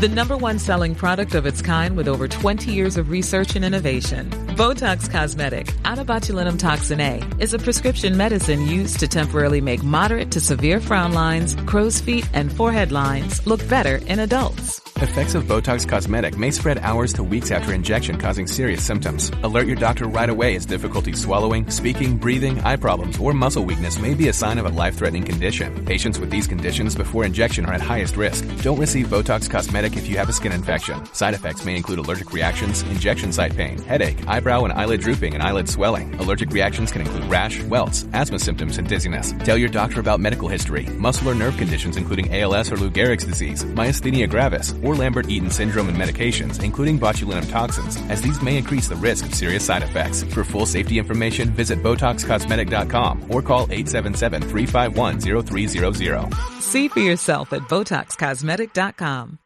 The number one selling product of its kind with over 20 years of research and innovation. Botox Cosmetic, out of botulinum toxin A, is a prescription medicine used to temporarily make moderate to severe frown lines, crow's feet, and forehead lines look better in adults. Effects of Botox Cosmetic may spread hours to weeks after injection, causing serious symptoms. Alert your doctor right away as difficulty swallowing, speaking, breathing, eye problems, or muscle weakness may be a sign of a life-threatening condition. Patients with these conditions before injection are at highest risk. Don't receive Botox Cosmetic if you have a skin infection. Side effects may include allergic reactions, injection site pain, headache, eyebrow and eyelid drooping, and eyelid swelling. Allergic reactions can include rash, welts, asthma symptoms, and dizziness. Tell your doctor about medical history, muscle or nerve conditions including ALS or Lou Gehrig's disease, myasthenia gravis, or Lambert-Eaton syndrome, and medications, including botulinum toxins, as these may increase the risk of serious side effects. For full safety information, visit BotoxCosmetic.com or call 877-351-0300. See for yourself at BotoxCosmetic.com.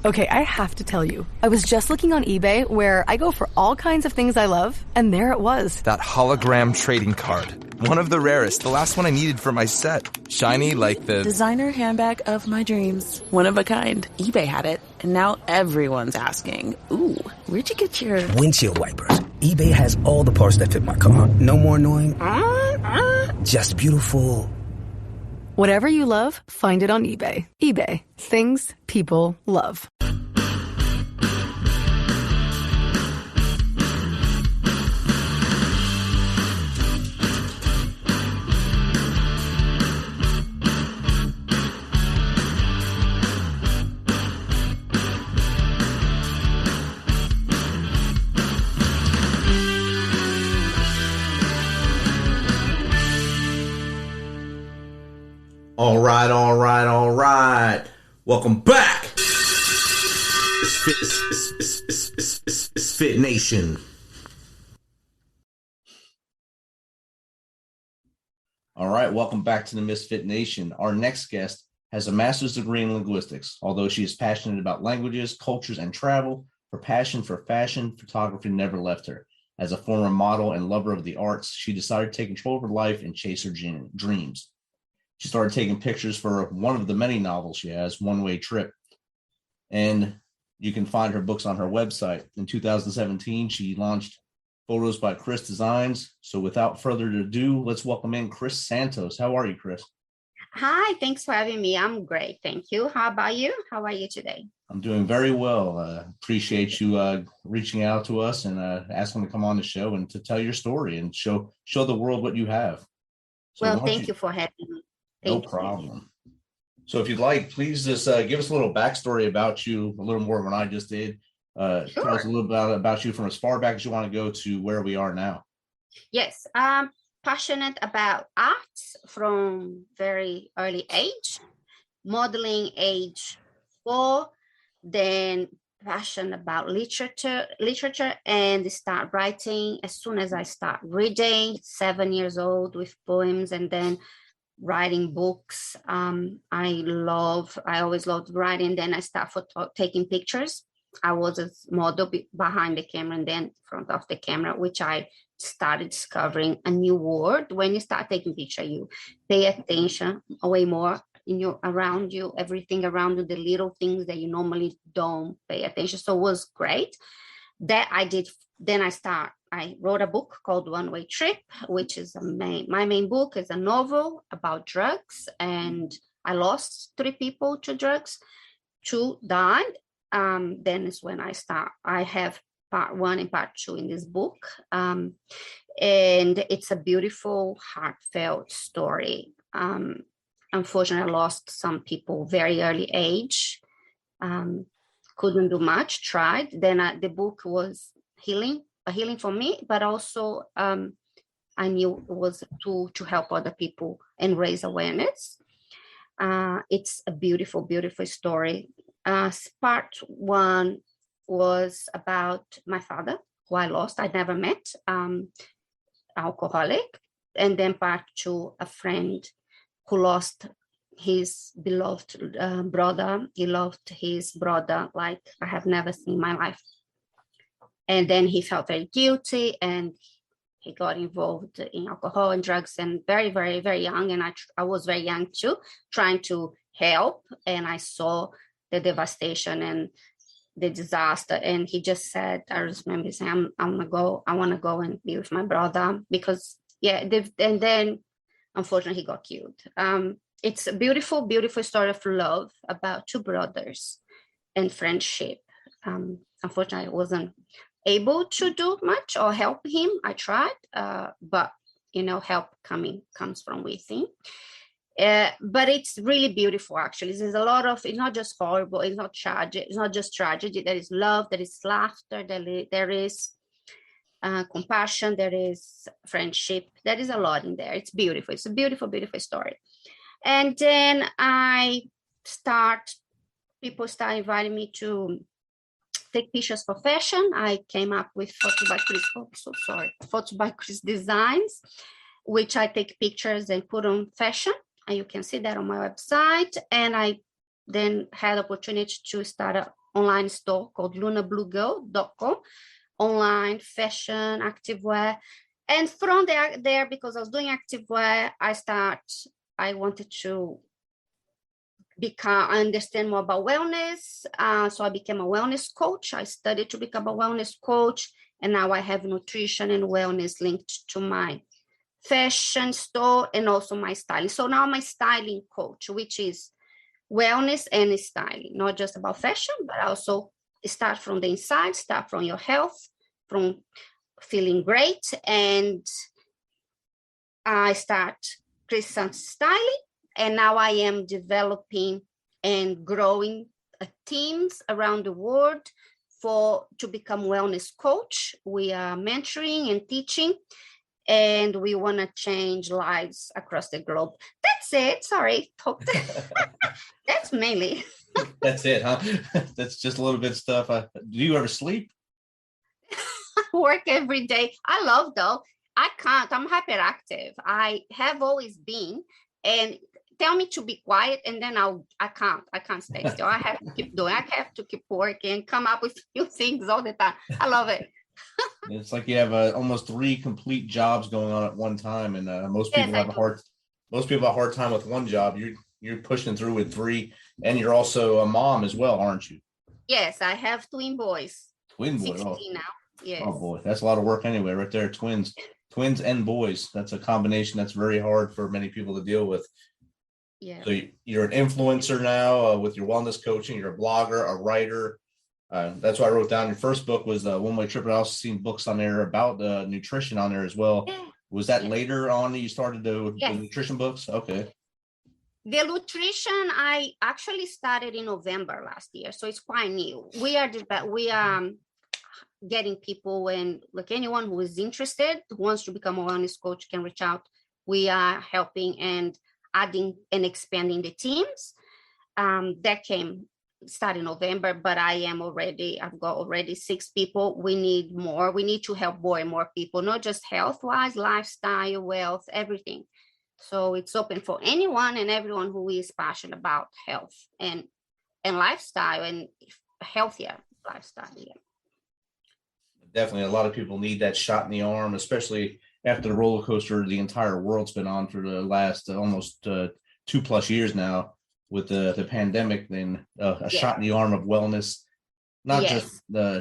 Okay, I have to tell you, I was just looking on eBay where I go for all kinds of things I love, and there it was. That hologram trading card. One of the rarest, the last one I needed for my set. Shiny like the designer handbag of my dreams. One of a kind. eBay had it, and now everyone's asking, ooh, where'd you get your windshield wipers? eBay has all the parts that fit my car. No more annoying. Just beautiful. Whatever you love, find it on eBay. eBay. Things people love. All right. Welcome back. It's Fit Nation. All right, welcome back to the Misfit Nation. Our next guest has a master's degree in linguistics. Although she is passionate about languages, cultures, and travel, her passion for fashion photography never left her. As a former model and lover of the arts, she decided to take control of her life and chase her dreams. She started taking pictures for one of the many novels she has, One Way Trip. And you can find her books on her website. In 2017, she launched Photos by Cris Designs. So without further ado, let's welcome in Cris Santos. How are you, Cris? Hi, thanks for having me. I'm great. Thank you. How about you? How are you today? I'm doing very well. Appreciate you reaching out to us and asking to come on the show and to tell your story and show the world what you have. So well, thank you for having me. No problem. So if you'd like, please just give us a little backstory about you, a little more than I just did. Sure. Tell us a little bit about you from as far back as you want to go to where we are now. Yes, I'm passionate about arts from very early age, modeling age 4, then passion about literature, and start writing as soon as I start reading, 7 years old with poems, and then writing books. I always loved writing. Then I start taking pictures. I was a model behind the camera and then in front of the camera, which I started discovering a new world. When you start taking picture, you pay attention way more around you, everything around you, the little things that you normally don't pay attention. So it was great. That I did. Then I wrote a book called One Way Trip, which is my main book is a novel about drugs. And I lost 3 people to drugs, 2 died. Then is when I have part 1 and part 2 in this book. And it's a beautiful, heartfelt story. Unfortunately, I lost some people very early age. Couldn't do much, tried. Then the book was a healing for me, but also I knew it was to help other people and raise awareness. It's a beautiful, beautiful story. Part 1 was about my father, who I lost. I never met, alcoholic. And then part 2, a friend who lost his beloved brother. He loved his brother like I have never seen in my life. And then he felt very guilty and he got involved in alcohol and drugs and very, very, very young. And I was very young too, trying to help. And I saw the devastation and the disaster. And he just said, I remember saying, I want to go and be with my brother because and then unfortunately he got killed. It's a beautiful, beautiful story of love about two brothers and friendship. Unfortunately, I wasn't able to do much or help him. I tried, but help comes from within. But it's really beautiful, actually. There's a lot of, it's not just horrible, it's not tragic, it's not just tragedy. There is love, there is laughter, there is compassion, there is friendship. There is a lot in there. It's beautiful. It's a beautiful, beautiful story. And then people start inviting me to take pictures for fashion. I came up with Photos by Cris Designs, which I take pictures and put on fashion. And you can see that on my website. And I then had opportunity to start an online store called lunabluegirl.com, online fashion, activewear. And from there, because I was doing activewear, I wanted to understand more about wellness. So I became a wellness coach. I studied to become a wellness coach. And now I have nutrition and wellness linked to my fashion store and also my styling. So now I'm a styling coach, which is wellness and styling, not just about fashion, but also start from the inside, start from your health, from feeling great. And I start Cris Santos Styling, and now I am developing and growing teams around the world to become wellness coach. We are mentoring and teaching, and we want to change lives across the globe. That's it. Sorry. That's mainly. That's it, huh? That's just a little bit of stuff. Do you ever sleep? Work every day. I love though. I can't. I'm hyperactive. I have always been. And tell me to be quiet, and then I can't stay still. I have to keep doing. I have to keep working, come up with new things all the time. I love it. It's like you have almost 3 complete jobs going on at one time, and most people have a hard time with one job. You're pushing through with 3, and you're also a mom as well, aren't you? Yes, I have twin boys. Twin boys. 16 now. Yes. Oh boy, that's a lot of work anyway, right there. Twins and boys. That's a combination that's very hard for many people to deal with. Yeah. So you're an influencer now with your wellness coaching. You're a blogger, a writer. That's why I wrote down your first book was One Way Trip. I also seen books on there about nutrition on there as well. Yeah. Was that later on that you started the nutrition books? Okay. The nutrition I actually started in November last year, so it's quite new. We are getting people, and like anyone who is interested, who wants to become a wellness coach, can reach out. We are helping and adding and expanding the teams. That came starting November, but I've got already 6 people. We need more. We need to help more and more people, not just health-wise, lifestyle, wealth, everything. So it's open for anyone and everyone who is passionate about health and lifestyle and healthier lifestyle. Yeah. Definitely, a lot of people need that shot in the arm, especially after the roller coaster the entire world's been on for the last almost 2+ years now with the pandemic. Then shot in the arm of wellness, not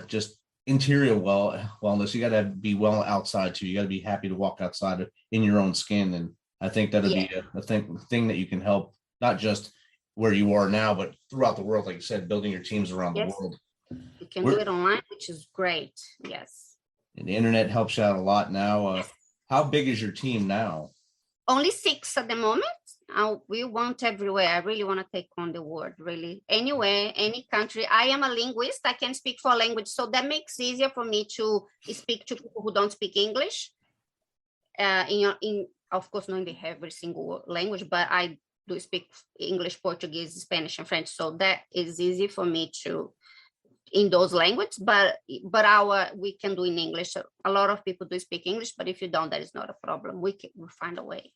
just interior wellness. You got to be well outside too. You got to be happy to walk outside in your own skin, and I think that'll be a thing that you can help, not just where you are now, but throughout the world. Like you said, building your teams around the world. You can do it online, which is great. Yes. And the internet helps you out a lot now. How big is your team now? Only 6 at the moment. We want everywhere. I really want to take on the world, really. Anywhere, any country. I am a linguist. I can speak 4 languages. So that makes it easier for me to speak to people who don't speak English. Of course, not in every single language, but I do speak English, Portuguese, Spanish, and French. So that is easy for me to in those languages, but we can do in English. So a lot of people do speak English, but if you don't, that is not a problem. We'll find a way.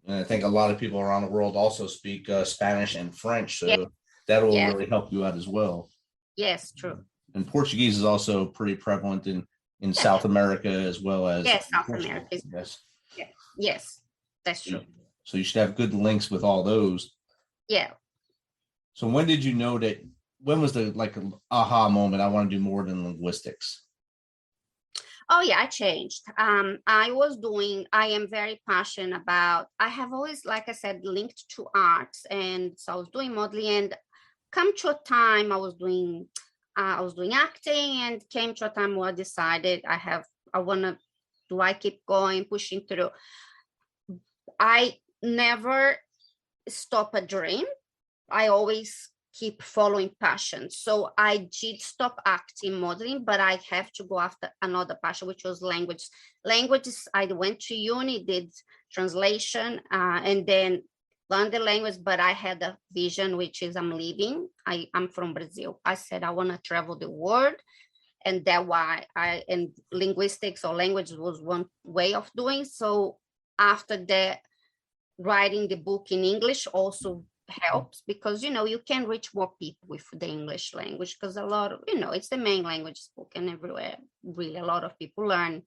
And I think a lot of people around the world also speak Spanish and French, so that will really help you out as well. Yes, true. And Portuguese is also pretty prevalent in South America as well as South America. Yes. Yes, that's true. So you should have good links with all those. Yeah. So when did you know that, when was the like aha moment, I want to do more than linguistics? Oh yeah, I changed. I am very passionate about, I have always, like I said, linked to arts. And so I was doing modeling, and come to a time I was doing acting, and came to a time where I decided do I keep going, pushing through? I never stop a dream. I always keep following passion. So I did stop acting, modeling, but I have to go after another passion, which was language. Languages, I went to uni, did translation, and then learned the language, but I had a vision, which is I'm leaving. I'm from Brazil. I said, I want to travel the world. And that's why and linguistics or language was one way of doing. So after that, writing the book in English also helps, because you can reach more people with the English language, because a lot of it's the main language spoken everywhere. Really, a lot of people learn.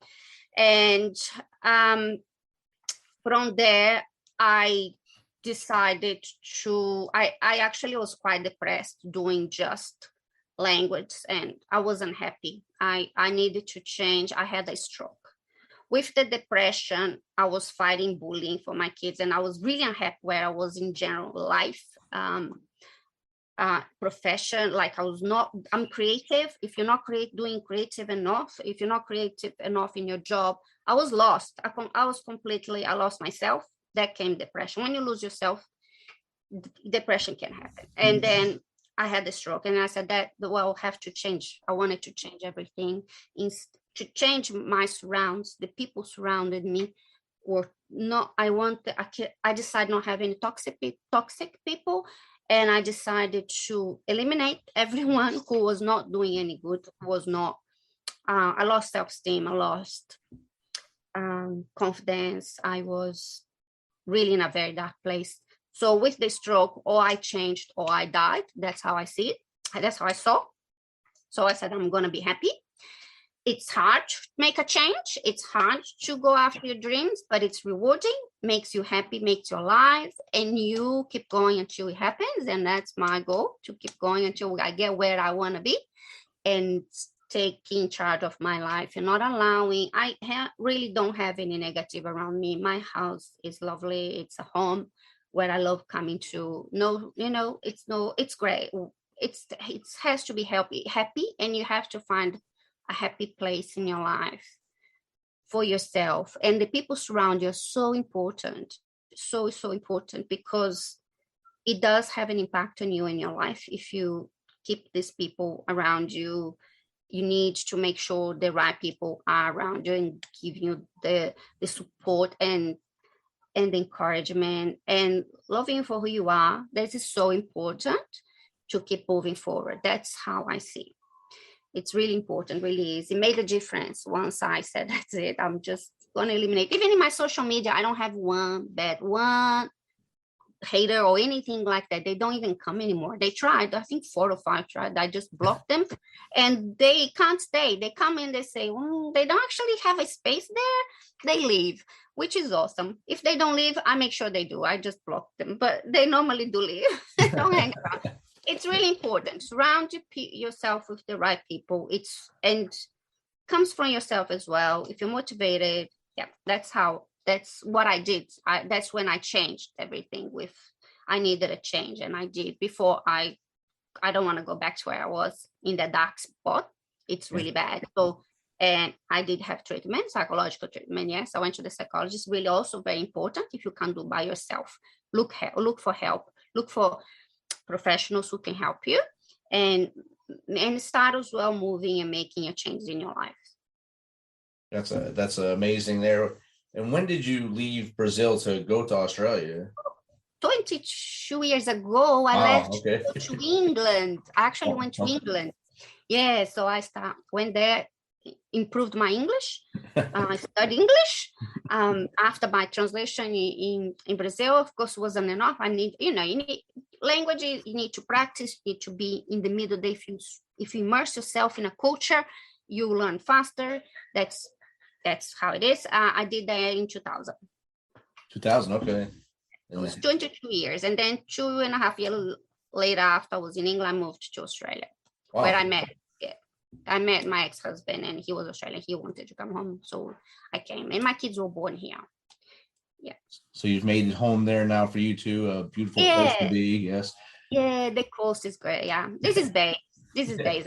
And from there, I decided to I actually was quite depressed doing just language, and I wasn't happy. I needed to change. I had a stroke. With the depression, I was fighting bullying for my kids, and I was really unhappy where I was in general life, profession. Like I'm creative. If you're not doing creative enough, if you're not creative enough in your job, I was lost. I lost myself. That came depression. When you lose yourself, depression can happen. And then I had a stroke, and I said I'll have to change. I wanted to change everything, to change my surrounds. The people surrounded me or not. I decided not have any toxic people, and I decided to eliminate everyone who was not doing any good. I lost self-esteem. I lost confidence. I was really in a very dark place. So with the stroke, or I changed or I died. That's how I see it. That's how I saw. So I said, I'm going to be happy. It's hard to make a change. It's hard to go after your dreams, but it's rewarding, makes you happy, makes you alive, and you keep going until it happens. And that's my goal, to keep going until I get where I want to be, and taking charge of my life and not allowing, really don't have any negative around me. My house is lovely. It's a home where I love coming to. It's great. It has to be happy, and you have to find a happy place in your life for yourself. And the people surround you are so important, so important, because it does have an impact on you in your life. If you keep these people around you, you need to make sure the right people are around you and give you the support and the encouragement and loving you for who you are. This is so important to keep moving forward. That's how I see it. It's really important, really is. It made a difference once I said, that's it. I'm just going to eliminate. Even in my social media, I don't have one hater or anything like that. They don't even come anymore. They tried. I think 4 or 5 tried. I just blocked them, and they can't stay. They come in, they say, they don't actually have a space there. They leave, which is awesome. If they don't leave, I make sure they do. I just block them, but they normally do leave. Don't hang around. It's really important. Surround yourself with the right people. And comes from yourself as well. If you're motivated, that's what I did. That's when I changed everything. I needed a change, and I did. Before, I don't want to go back to where I was in the dark spot. It's really bad. So, and I did have treatment, psychological treatment. Yes, I went to the psychologist. Really, also very important. If you can't do by yourself, look for help. Look for professionals who can help you, and start as well moving and making a change in your life. That's amazing there. And when did you leave Brazil to go to Australia? 22 years ago, I left to England. I actually went to England. Yeah, so I went there, improved my English. I studied English. After my translation in Brazil, of course, wasn't enough. I need, you need language. You need to practice. You need to be in the middle. If you immerse yourself in a culture, you learn faster. That's how it is. I did that in 2000. 2000, okay. It was 22 years. And then 2.5 years later, after I was in England, I moved to Australia, Wow. where I met my ex-husband, and he was Australian. He wanted to come home, so I came, and my kids were born here. Yeah. So you've made it home there now for you too. A beautiful place to be. Yes. Yeah, the coast is great. Yeah, this is Bay. This is Bay.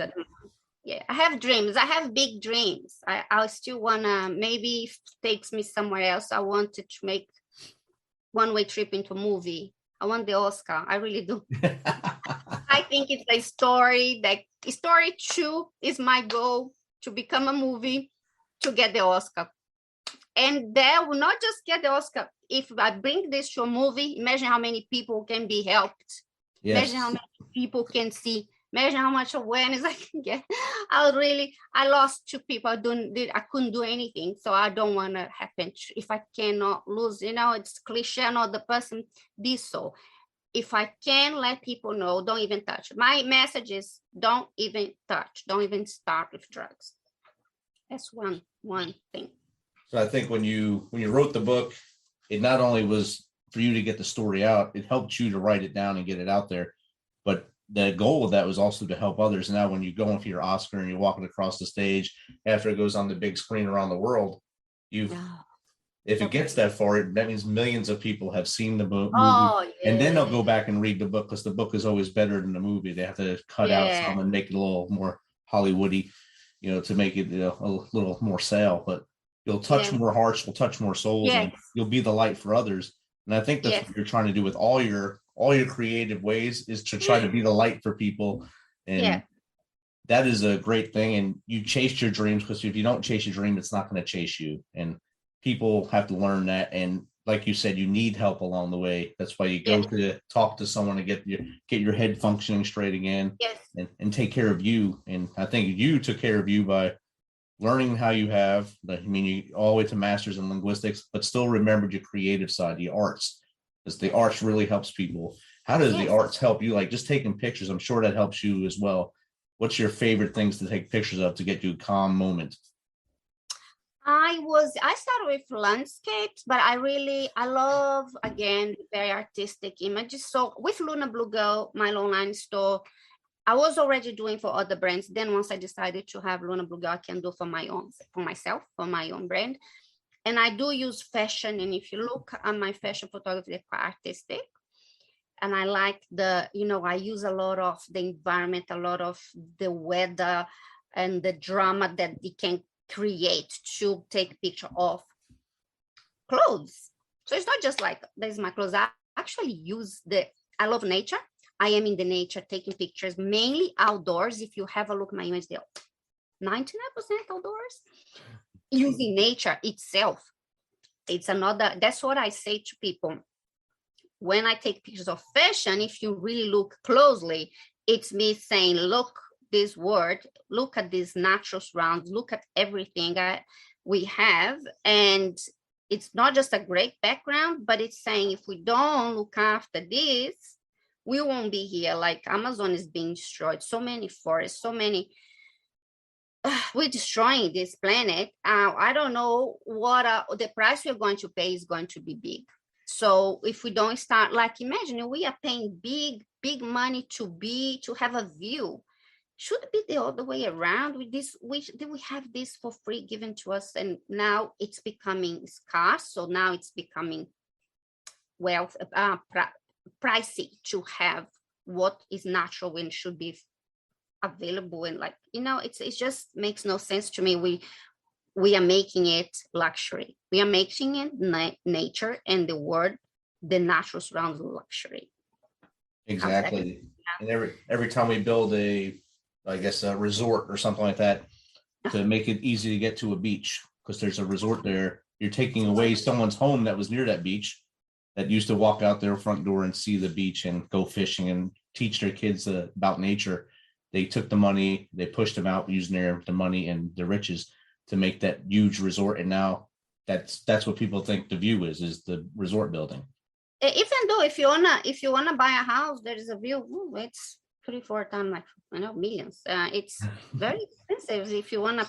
Yeah, I have dreams. I have big dreams. I still wanna, maybe if it takes me somewhere else. I wanted to make one-way trip into a movie. I want the Oscar. I really do. I think it's a story. Story 2 is my goal, to become a movie, to get the Oscar. And that will not just get the Oscar. If I bring this to a movie, imagine how many people can be helped. Yes. Imagine how many people can see. Imagine how much awareness I can get. I lost 2 people. I couldn't do anything. So I don't want to happen. If I cannot lose, it's cliche, not the person be so. If I can let people know, don't even touch. My message is don't even touch. Don't even start with drugs. That's one thing. So I think when you wrote the book, it not only was for you to get the story out, it helped you to write it down and get it out there. But the goal of that was also to help others. Now, when you go into your Oscar and you're walking across the stage after it goes on the big screen around the world, if it gets that far, that means millions of people have seen the movie. And then they'll go back and read the book, because the book is always better than the movie. They have to cut out some and make it a little more Hollywoody, to make it a little more sale. But you'll touch more hearts, you'll touch more souls, and you'll be the light for others. And I think that's what you're trying to do with all your creative ways, is to try to be the light for people. And that is a great thing. And you chase your dreams, because if you don't chase your dream, it's not going to chase you. And people have to learn that. And like you said, you need help along the way. That's why you go to talk to someone to get your head functioning straight again, and take care of you. And I think you took care of you by learning how you have. You all the way to masters in linguistics, but still remembered your creative side, the arts, because the arts really helps people. How does the arts help you? Like just taking pictures, I'm sure that helps you as well. What's your favorite things to take pictures of to get you a calm moment? I started with landscapes, but I love, again, very artistic images. So with Luna Blue Girl, my online store, I was already doing for other brands. Then once I decided to have Luna Blue Girl, I can do for myself, for my own brand. And I do use fashion. And if you look at my fashion photography, they're quite artistic. And I like I use a lot of the environment, a lot of the weather and the drama that it can create to take picture of clothes. So it's not just like, there's my clothes. I actually I love nature. I am in the nature taking pictures, mainly outdoors. If you have a look at my image, they're 99% outdoors, using nature itself. That's what I say to people. When I take pictures of fashion, if you really look closely, it's me saying, look, this word, look at these natural surrounds, look at everything we have. And it's not just a great background, but it's saying, if we don't look after this, we won't be here. Like Amazon is being destroyed, so many forests, we're destroying this planet. I don't know what the price we're going to pay is going to be big. So if we don't start, like, imagine we are paying big money to have a view. Should it be the other way around? We have this for free given to us, and now it's becoming scarce. So now it's becoming pricey to have what is natural when it should be available. And it just makes no sense to me. We are making it luxury. We are making it nature, and the natural surrounds luxury. Exactly. And every time we build a resort or something like that, to make it easy to get to a beach, because there's a resort there, you're taking away someone's home that was near that beach, that used to walk out their front door and see the beach and go fishing and teach their kids about nature. They took the money, they pushed them out using the money and the riches to make that huge resort. And now that's what people think the view is the resort building. Even though if you wanna buy a house, there is a view. It's 3-4 times millions. It's very expensive if you wanna.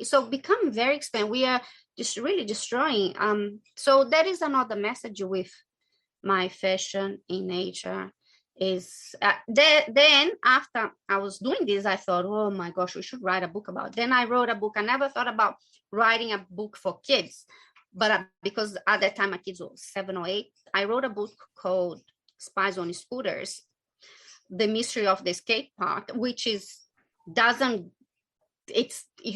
So become very expensive. We are just really destroying. So that is another message with my fashion in nature. is then after I was doing this, I thought, oh my gosh, we should write a book about it. Then I wrote a book. I never thought about writing a book for kids, but because at that time my kids were 7 or 8, I wrote a book called Spies on Scooters, The Mystery of the Skate Park, which you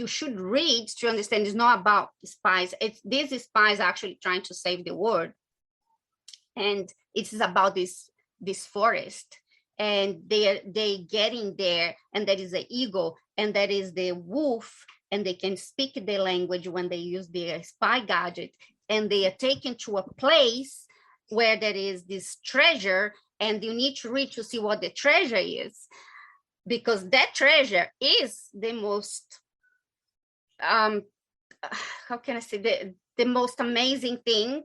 should read to understand it's not about spies. These spies actually trying to save the world. And it is about this forest, and they get in there, and there is an eagle, and there is the wolf, and they can speak the language when they use their spy gadget, and they are taken to a place where there is this treasure, and you need to read to see what the treasure is, because that treasure is the most how can I say, the most amazing thing.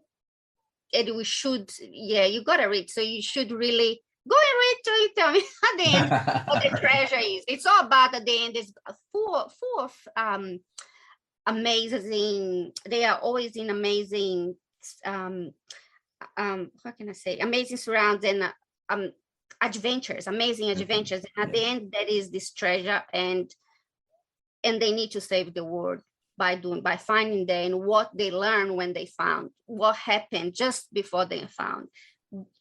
And we should, you gotta read. So you should really go and read till you tell me at the end what the treasure is. It's all about at the end. It's full of amazing. They are always in amazing how can I say, amazing surrounds and adventures, amazing adventures. And at the end, there is this treasure, and they need to save the world by finding them, and what they learned when they found what happened just before they found.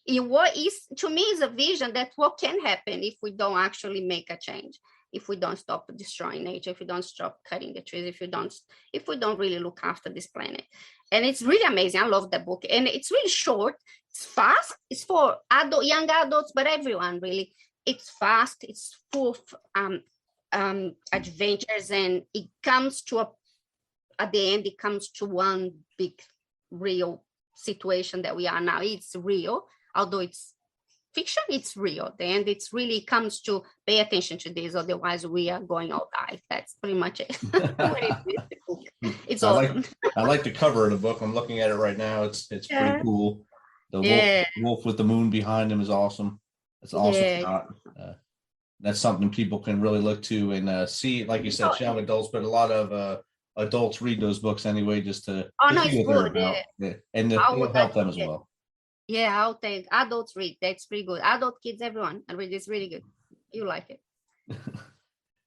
What is, to me, is a vision that what can happen if we don't actually make a change, if we don't stop destroying nature, if we don't stop cutting the trees, if we don't really look after this planet. And it's really amazing. I love that book, and it's really short. It's fast. It's for young adults, but everyone really. It's fast. It's full of adventures, and it comes to at the end, it comes to one big real situation that we are now. It's real, although it's fiction, it's real. At the end, it's really comes to pay attention to this, otherwise we are going all die. That's pretty much it. It's awesome. I like the cover of the book. I'm looking at it right now. It's pretty cool. The wolf with the moon behind him is awesome. It's awesome. That's something people can really look to and see. Like you said, young adults, but a lot of adults read those books anyway, just to it's good. And it'll help them as well. Yeah, I'll take adults read. That's pretty good. Adult, kids, everyone. I read. It's really good. You like it.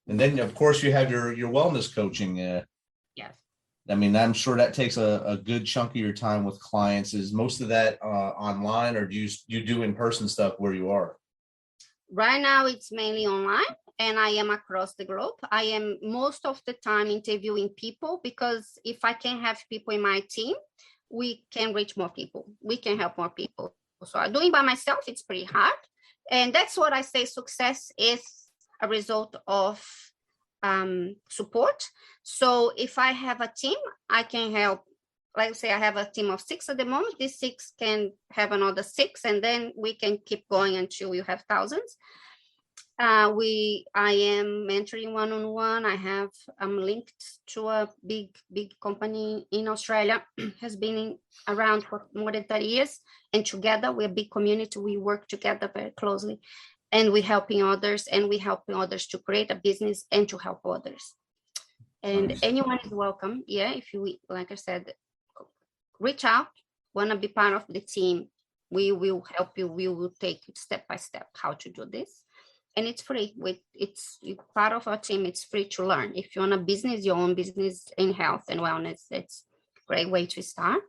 And then, of course, you have your wellness coaching. Yes. I mean, I'm sure that takes a good chunk of your time with clients. Is most of that online, or do you do in-person stuff where you are? Right now, it's mainly online, and I am across the globe. I am most of the time interviewing people, because if I can have people in my team, we can reach more people. We can help more people. So doing by myself, it's pretty hard. And that's what I say, success is a result of support. So if I have a team, I can help. Like I say, I have a team of 6 at the moment. These 6 can have another 6, and then we can keep going until you have thousands. I am mentoring one-on-one. I'm linked to a big company in Australia, has been around for more than 30 years. And together we're a big community. We work together very closely, and we're helping others, to create a business and to help others. And anyone is welcome. Yeah. If you, like I said, reach out, want to be part of the team, we will help you. We will take you step by step how to do this. And it's free. It's part of our team. It's free to learn. If you want a business, your own business in health and wellness, it's a great way to start.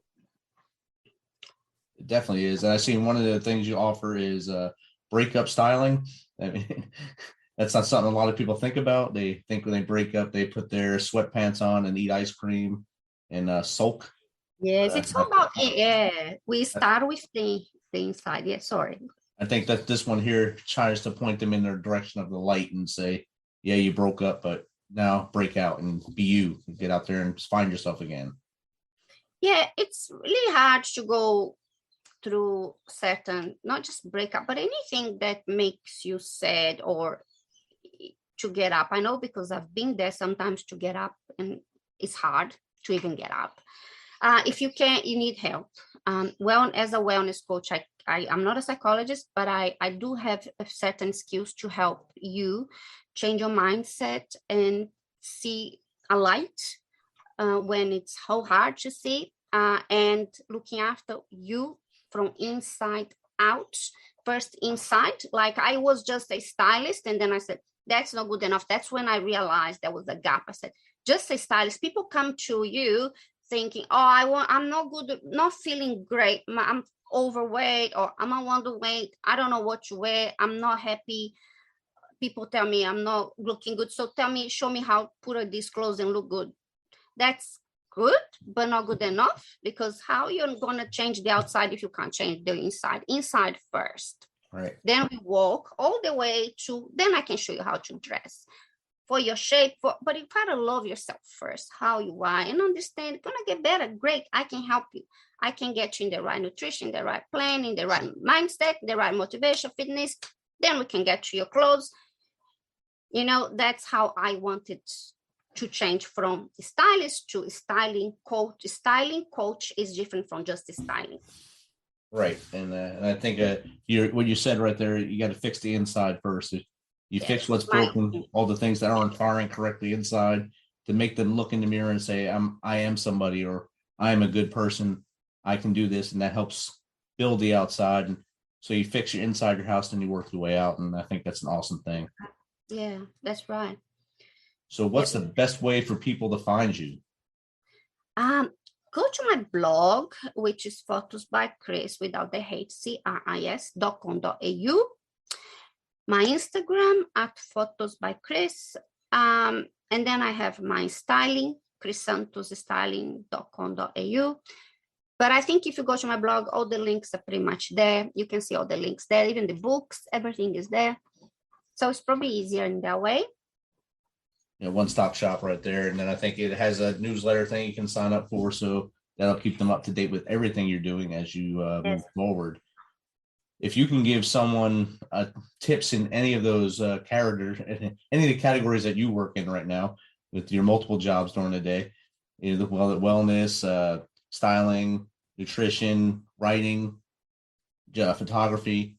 It definitely is. And I've seen one of the things you offer is breakup styling. I mean, that's not something a lot of people think about. They think when they break up, they put their sweatpants on and eat ice cream and sulk. Yes, it's all about we start with the inside. Yeah, sorry. I think that this one here tries to point them in the direction of the light and say, yeah, you broke up, but now break out and be you. Get out there and find yourself again. Yeah, it's really hard to go through certain, not just breakup, but anything that makes you sad or to get up. I know, because I've been there sometimes to get up, and it's hard to even get up. If you can't, you need help. Well, as a wellness coach, I'm not a psychologist, but I do have certain skills to help you change your mindset and see a light when it's so hard to see, and looking after you from inside out first inside. Like I was just a stylist, and then I said, that's not good enough. That's when I realized there was a gap. I said, just a stylist. People come to you thinking, oh, I'm not good, not feeling great. I'm overweight, or I'm underweight. I don't know what to wear. I'm not happy. People tell me I'm not looking good. So show me how to put on these clothes and look good. That's good, but not good enough, because how you're going to change the outside if you can't change the inside? Inside first. Right. Then we walk all the way to, then I can show you how to dress for your shape. But you gotta love yourself first, how you are, and understand it's gonna get better. Great, I can help you. I can get you in the right nutrition, the right plan, in the right mindset, the right motivation, fitness. Then we can get to your clothes. That's how I wanted to change from stylist to styling coach. Styling coach is different from just styling. Right. And I think what you said right there, you got to fix the inside first. You fix what's broken, all the things that aren't firing correctly inside, to make them look in the mirror and say, I am somebody, or I am a good person. I can do this. And that helps build the outside. And so you fix your inside your house, then you work your way out. And I think that's an awesome thing. Yeah, that's right. So what's the best way for people to find you? Go to my blog, which is Photos by Cris, without the CRIS.com.au. My Instagram at Photos by Cris. And then I have my styling, Cris Santos styling.com.au. But I think if you go to my blog, all the links are pretty much there. You can see all the links there, even the books, everything is there. So it's probably easier in that way. One-stop shop right there. And then I think it has a newsletter thing you can sign up for, so that'll keep them up to date with everything you're doing as you move forward. If you can give someone tips in any of those any of the categories that you work in right now with your multiple jobs during the day, the wellness, styling, nutrition, writing, photography,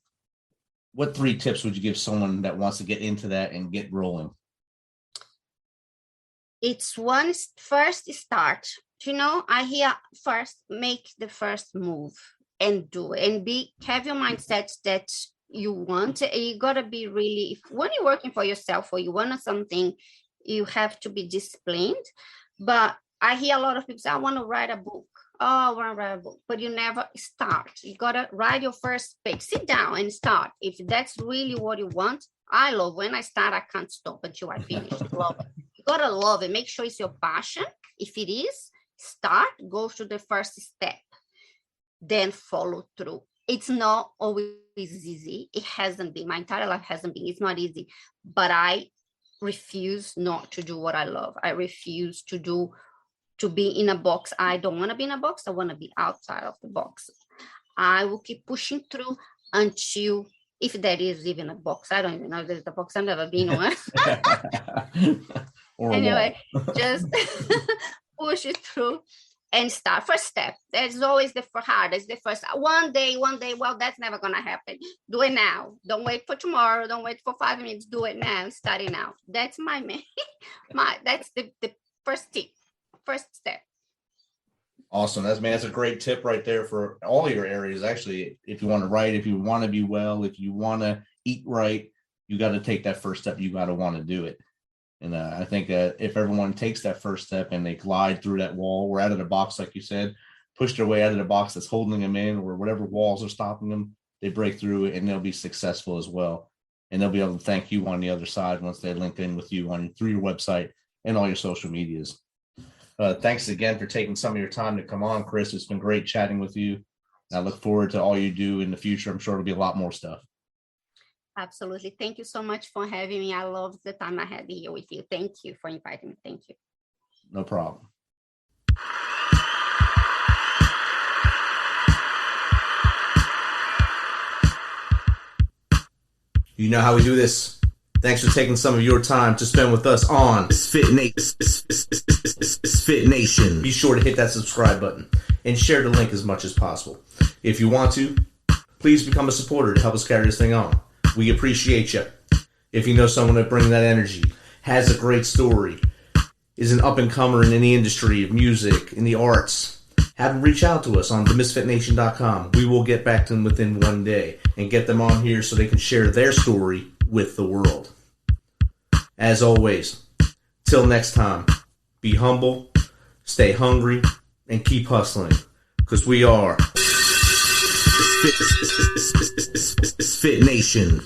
what 3 tips would you give someone that wants to get into that and get rolling? It's first start. I hear first make the first move and do it, and have your mindset that you want. You gotta be really, when you're working for yourself or you want something, you have to be disciplined. But I hear a lot of people say, I want to write a book. Oh, I want to write a book, but you never start. You gotta write your first page. Sit down and start. If that's really what you want, I love when I start, I can't stop until I finish. Love it. You gotta love it. Make sure it's your passion. If it is, start, go to the first step, then follow through. It's not always easy. It hasn't been. My entire life hasn't been. It's not easy. But I refuse not to do what I love. I refuse to be in a box. I don't want to be in a box. I want to be outside of the box. I will keep pushing through until, if there is even a box. I don't even know if there's a box. I've never been on. Anyway, just push it through and start. First step. That's always the hardest. The first one day. Well, that's never gonna happen. Do it now. Don't wait for tomorrow. Don't wait for 5 minutes. Do it now. Start it now. That's my that's the first tip. First step. Awesome. That's a great tip right there for all your areas. Actually, if you want to write, if you want to be well, if you want to eat right, you got to take that first step. You got to want to do it. And I think if everyone takes that first step and they glide through that wall, or out of the box, like you said, push their way out of the box that's holding them in, or whatever walls are stopping them, they break through it and they'll be successful as well. And they'll be able to thank you on the other side once they link in with you through your website and all your social medias. Thanks again for taking some of your time to come on, Cris. It's been great chatting with you. I look forward to all you do in the future. I'm sure it'll be a lot more stuff. Absolutely. Thank you so much for having me. I love the time I had here with you. Thank you for inviting me. Thank you. No problem. You know how we do this. Thanks for taking some of your time to spend with us on Fit Nation. Be sure to hit that subscribe button and share the link as much as possible. If you want to, please become a supporter to help us carry this thing on. We appreciate you. If you know someone that brings that energy, has a great story, is an up-and-comer in the industry of music, in the arts, have them reach out to us on themisfitnation.com. We will get back to them within one day and get them on here so they can share their story with the world. As always, till next time, be humble, stay hungry, and keep hustling. Because we are Fit Nation.